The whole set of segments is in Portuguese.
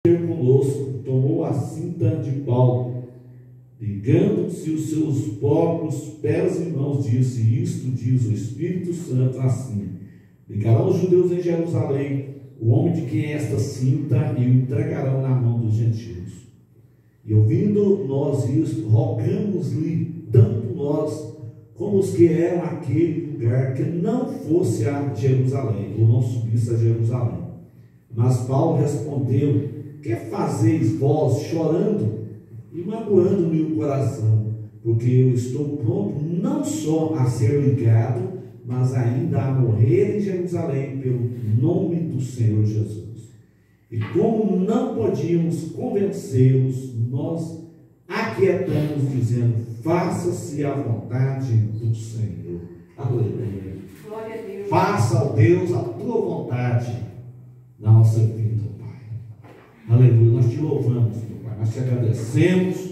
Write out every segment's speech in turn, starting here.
conosco, tomou a cinta de Paulo, ligando-se os seus próprios pés e mãos, disse: isto diz o Espírito Santo assim: ligarão os judeus em Jerusalém o homem de quem é esta cinta e o entregarão na mão dos gentios. E ouvindo nós isto, rogamos-lhe, tanto nós como os que eram aquele lugar, que não fosse a Jerusalém, ou não subisse a Jerusalém. Mas Paulo respondeu: que fazeis vós chorando e magoando-me o coração? Porque eu estou pronto não só a ser ligado, mas ainda a morrer em Jerusalém pelo nome do Senhor Jesus. E como não podíamos convencê-los, nós aquietamos, dizendo: faça-se a vontade do Senhor. Aleluia. Glória a Deus. Faça, ó Deus, a tua vontade na nossa vida, Pai. Aleluia. Nós te louvamos, meu Pai. Nós te agradecemos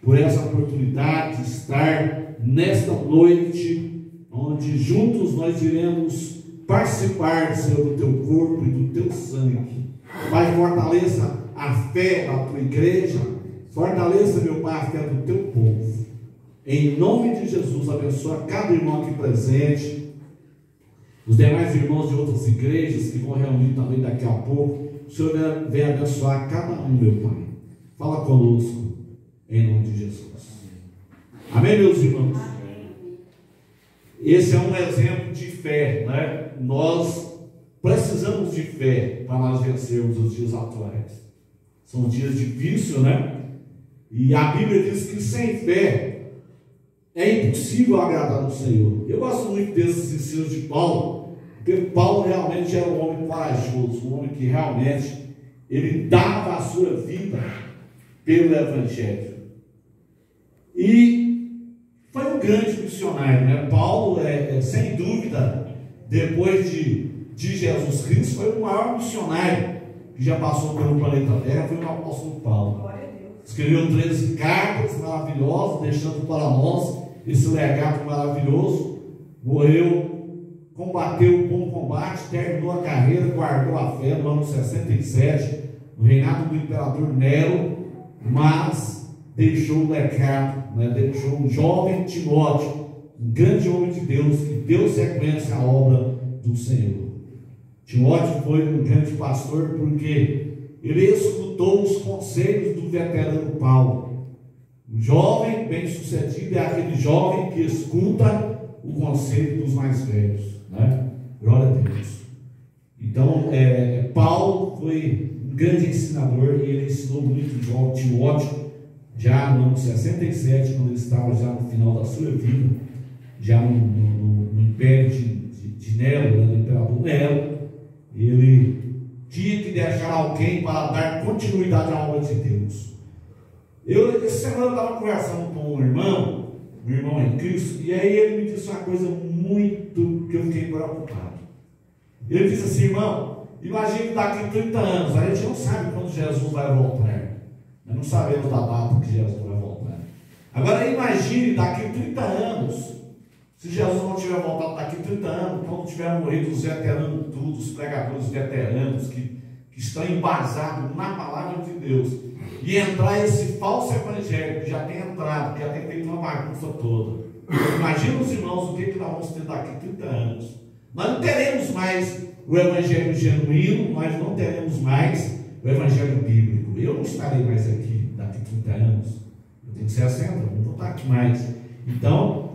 por essa oportunidade de estar nesta noite, onde juntos nós iremos participar, Senhor, do teu corpo e do teu sangue. Pai, fortaleça a fé da tua igreja, fortaleça, meu Pai, a fé do teu povo. Em nome de Jesus, abençoa cada irmão aqui presente, os demais irmãos de outras igrejas que vão reunir também daqui a pouco. O Senhor vem abençoar cada um, meu Pai. Fala conosco, em nome de Jesus. Amém, meus irmãos? Esse é um exemplo de fé, né? Nós precisamos de fé para nós vencermos os dias atuais. São dias difíceis, né? E a Bíblia diz que sem fé é impossível agradar o Senhor. Eu gosto muito desses ensinos de Paulo, porque Paulo realmente era um homem corajoso, um homem que realmente ele dava a sua vida pelo Evangelho. E foi um grande missionário, né? Paulo, sem dúvida, depois de Jesus Cristo, foi o maior missionário que já passou pelo planeta Terra, foi o apóstolo Paulo. Escreveu 13 cartas maravilhosas, deixando para nós esse legado maravilhoso. Morreu, combateu o bom combate, terminou a carreira, guardou a fé no ano 67, no reinado do imperador Nero, mas deixou o legado, né? Deixou um jovem Timóteo, um grande homem de Deus, que deu sequência à obra do Senhor. Timóteo foi um grande pastor porque ele escutou os conselhos do veterano Paulo. O jovem bem-sucedido é aquele jovem que escuta o conselho dos mais velhos, né? Glória a Deus. Então, Paulo foi um grande ensinador e ele ensinou muito o jovem Timóteo, já no ano 67, quando ele estava já no final da sua vida, já no império de Nero, né, do imperador Nero. Ele tinha que deixar alguém para dar continuidade à obra de Deus. Essa semana eu estava conversando com um irmão em Cristo, e aí ele me disse uma coisa muito que eu fiquei preocupado. Ele disse assim: irmão, imagine daqui 30 anos, a gente não sabe quando Jesus vai voltar, nós não sabemos da data que Jesus vai voltar. Agora imagine daqui 30 anos, se Jesus não tiver voltado daqui 30 anos, quando tiver morrido os veteranos tudo, os pregadores veteranos que estão embasados na palavra de Deus, e entrar esse falso evangelho que já tem entrado, que já tem feito uma bagunça toda. Imagina os irmãos o que nós vamos ter daqui 30 anos. Nós não teremos mais o evangelho genuíno, nós não teremos mais o evangelho bíblico. Eu não estarei mais aqui daqui 30 anos. Eu tenho 60, não vou estar aqui mais. Então,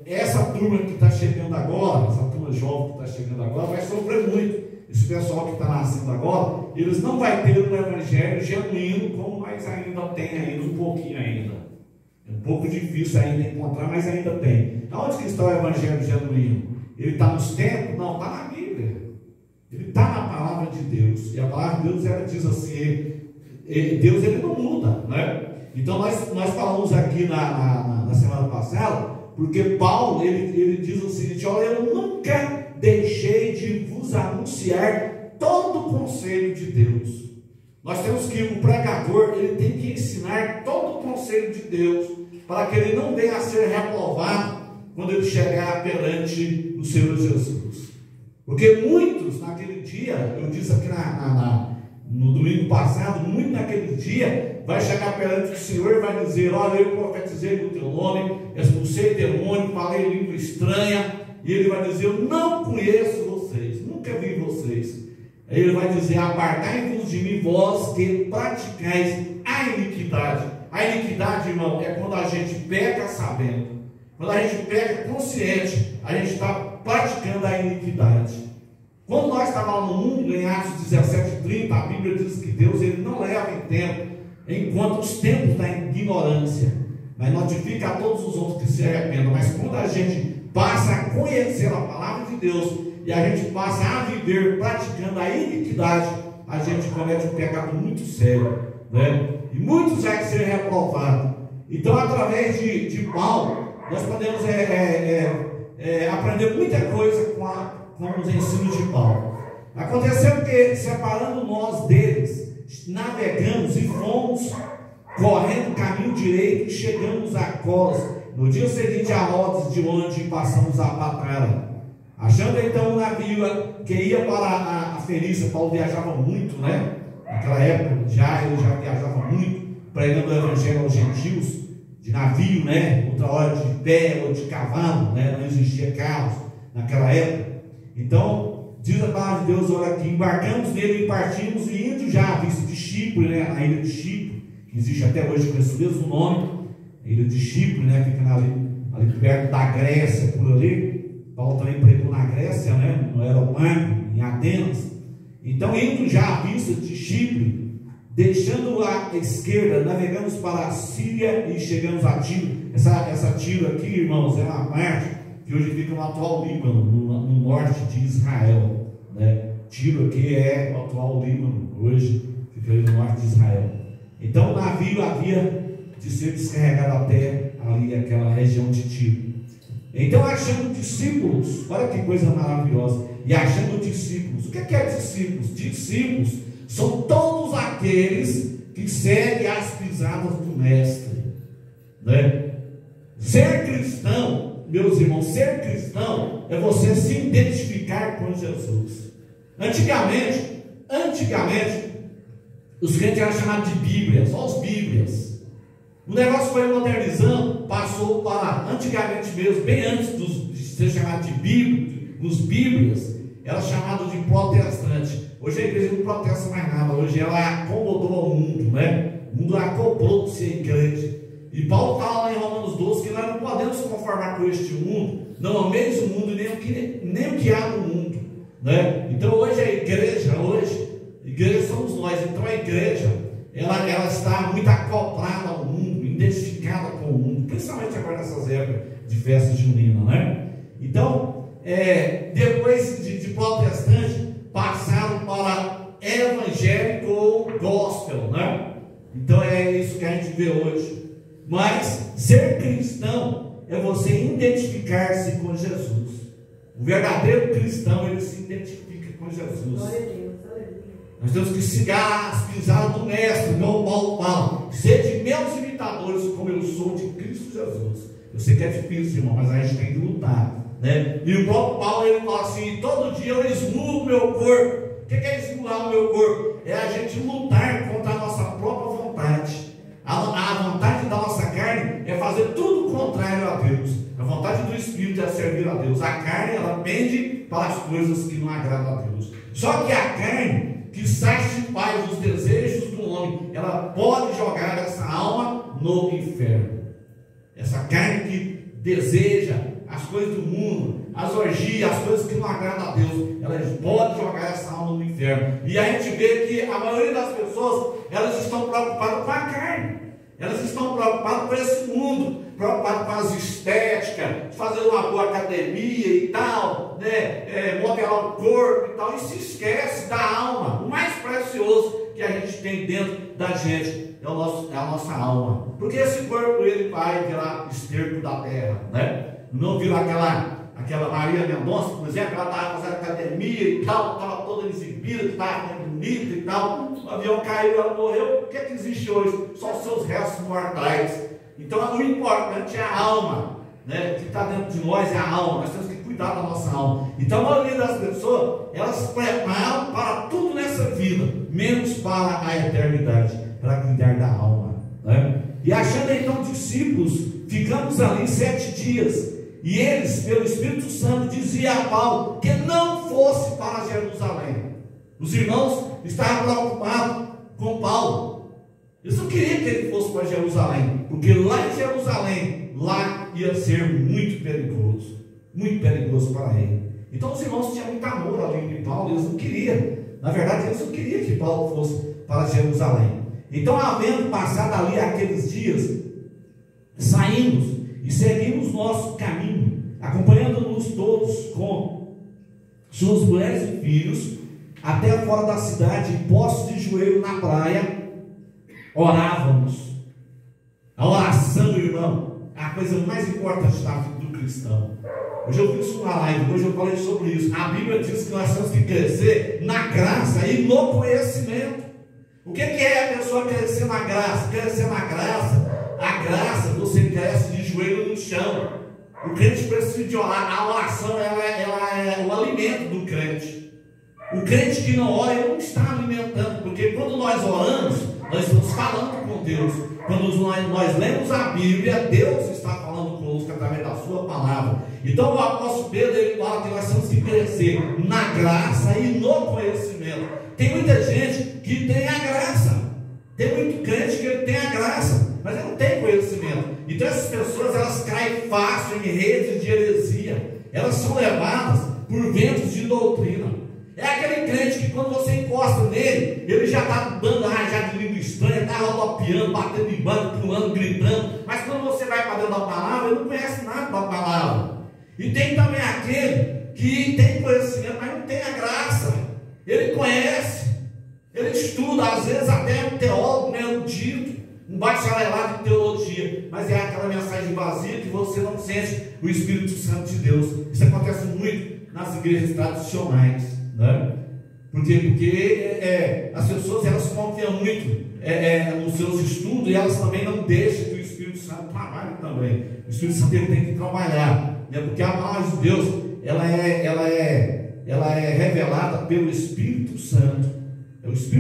essa turma que está chegando agora, essa turma jovem que está chegando agora, vai sofrer muito. Esse pessoal que está nascendo agora, eles não vão ter um evangelho genuíno, como nós ainda tem um pouquinho ainda. É um pouco difícil ainda encontrar, mas ainda tem. Onde que está o evangelho genuíno? Ele está nos templos? Não, está na Bíblia. Ele está na palavra de Deus. E a palavra de Deus, ela diz assim, Deus ele não muda, né? Então nós falamos aqui na semana passada, porque Paulo, ele diz o seguinte: olha, eu nunca deixei de vos anunciar todo o conselho de Deus. Nós temos que, o pregador, ele tem que ensinar todo o conselho de Deus, para que ele não venha a ser reprovado quando ele chegar perante o Senhor Jesus. Porque muitos, naquele dia, eu disse aqui no domingo passado, muito naquele dia, vai chegar perante o Senhor e vai dizer: olha, eu profetizei no teu nome, expulsei demônio, falei língua estranha, e ele vai dizer: eu não conheço vocês, nunca vi vocês. Aí ele vai dizer: apartai-vos de mim, vós que praticais a iniquidade. A iniquidade, irmão, é quando a gente peca sabendo, quando a gente peca consciente, a gente está praticando a iniquidade. Quando nós estávamos no mundo, em Atos 17:30, a Bíblia diz que Deus ele não leva em tempo, enquanto os tempos da ignorância, mas notifica a todos os outros que se arrependam. Mas quando a gente passa a conhecer a palavra de Deus e a gente passa a viver praticando a iniquidade, a gente comete um pecado muito sério, né? E muitos vai ser reprovados. Então, através de Paulo, nós podemos aprender muita coisa com os ensinos de Paulo. Aconteceu que, separando nós deles, navegamos e fomos correndo o caminho direito e chegamos a Cos, no dia seguinte a Rodes, de onde passamos a Patara. Achando então um navio que ia para a Fenícia. Paulo viajava muito, né? Naquela época ele já viajava muito, pregando o evangelho aos gentios, de navio, né? Outra hora de pé ou de cavalo, né? Não existia carros naquela época. Então, diz a palavra de Deus: olha aqui, embarcamos nele e partimos, e indo já à vista de Chipre, né? A ilha de Chipre, que existe até hoje com esse mesmo nome, a ilha de Chipre, né? Fica ali perto da Grécia, por ali. Paulo também pregou na Grécia, né? No Aeromarco, em Atenas. Então, indo já à vista de Chipre, deixando a esquerda, navegamos para a Síria e chegamos a Tiro. Essa Tiro aqui, irmãos, é uma parte que hoje fica no atual Líbano, no norte de Israel, né? Tiro aqui é o atual Líbano, hoje fica ali no norte de Israel. Então o navio havia de ser descarregado até ali aquela região de Tiro. Então, achando discípulos, olha que coisa maravilhosa, e achando discípulos, o que é discípulos? Discípulos são todos aqueles que seguem as pisadas do mestre, né? Ser cristão, meus irmãos, ser cristão é você se identificar com Jesus. Antigamente, os crentes eram chamados de Bíblias, só os Bíblias. O negócio foi modernizando, passou para, antigamente mesmo, bem antes de ser chamado de Bíblia, os Bíblias, era chamado de protestante. Hoje a igreja não protesta mais nada, hoje ela acomodou ao mundo, né? O mundo acoplou-se à igreja. E Paulo fala lá em Romanos 12 que nós não podemos se conformar com este mundo, não ameis o mundo, nem o que há no mundo, né? Então hoje a igreja somos nós. Então a igreja, ela está muito acoplada ao mundo, identificada com o mundo, principalmente agora nessas épocas de festa junina, né? Então, depois de protestante, passaram para evangélico ou gospel, né? Então é isso que a gente vê hoje. Mas ser cristão é você identificar-se com Jesus. O verdadeiro cristão, ele se identifica com Jesus. Nós temos que seguir as pisadas do mestre, como Paulo fala: sede meus imitadores, como eu sou de Cristo Jesus. Eu sei que é difícil, irmão, mas a gente tem que lutar, né? E o próprio Paulo, ele fala assim: todo dia eu esmulo o meu corpo. O que é esmular o meu corpo? É a gente lutar contra a nossa própria vontade. A vontade da nossa carne é fazer tudo contrário a Deus. A vontade do Espírito é servir a Deus. A carne, ela pende para as coisas que não agradam a Deus. Só que a carne, que satisfaz os desejos do homem, ela pode jogar essa alma no inferno. Essa carne que deseja as coisas do mundo, as orgias, as coisas que não agradam a Deus, ela pode jogar essa alma no inferno. E a gente vê que a maioria das pessoas, elas estão preocupadas com a carne, elas estão preocupadas com esse mundo, preocupadas com as estéticas, fazer uma boa academia e tal, né? Modelar o corpo e tal, e se esquece da alma. O mais precioso que a gente tem dentro da gente é a nossa alma, porque esse corpo, ele vai virar esterco da terra, né? Não vira aquela Maria Mendonça, por exemplo, ela estava fazendo academia e tal, estava toda exibida, estava bonita e tal, o avião caiu, ela morreu. O que é que existe hoje? Só os seus restos mortais. Então o importante é a alma, né? O que está dentro de nós é a alma. Nós temos que cuidar da nossa alma. Então a maioria das pessoas, elas se preparam para tudo nessa vida, menos para a eternidade, para cuidar da alma, né? E achando então discípulos, ficamos ali 7 dias, e eles, pelo Espírito Santo, diziam a Paulo que não fosse para Jerusalém. Os irmãos estavam preocupados com Paulo. Eles não queriam que ele fosse para Jerusalém, porque lá em Jerusalém, lá ia ser muito perigoso para ele. Então os irmãos tinham muito amor ali de Paulo, eles não queriam, na verdade eles não queriam que Paulo fosse para Jerusalém. Então, havendo passado ali aqueles dias, saímos e seguimos nosso caminho, acompanhando-nos todos com suas mulheres e filhos, até fora da cidade, e postos de joelho na praia, orávamos. A oração, irmão, é a coisa mais importante da vida do cristão. Hoje eu fiz uma live, hoje eu falei sobre isso. A Bíblia diz que nós temos que crescer na graça e no conhecimento. O que é a pessoa crescer na graça? Crescer na graça, a graça você cresce de joelho no chão. O crente precisa de orar. A oração ela é o alimento do crente. O crente que não ora, ele não está alimentando, porque quando nós oramos, nós estamos falando com Deus. Quando nós lemos a Bíblia, Deus está falando conosco através da sua palavra. Então o apóstolo Pedro, ele fala que nós temos que crescer na graça e no conhecimento. Tem muita gente que tem a graça, tem muito crente que ele tem a graça, mas ele não tem conhecimento. Então essas pessoas, elas caem fácil em redes de heresia, elas são levadas por ventos de doutrina. É aquele crente que quando você encosta nele, ele já está dando rajada de língua estranha, está rodopiando, batendo em banco, pulando, gritando. Mas quando você vai para dentro da palavra, ele não conhece nada da palavra. E tem também aquele que tem conhecimento, mas não tem a graça. Ele conhece, ele estuda, às vezes até um teólogo, um erudito, um bacharelado em teologia, mas é aquela mensagem vazia que você não sente o Espírito Santo de Deus. Isso acontece muito nas igrejas tradicionais, né? Porque as pessoas, elas confiam muito nos seus estudos, e elas também não deixam que o Espírito Santo trabalhe também. O Espírito Santo ele tem que trabalhar, né? Porque a palavra de Deus ela é revelada pelo Espírito Santo. É o Espírito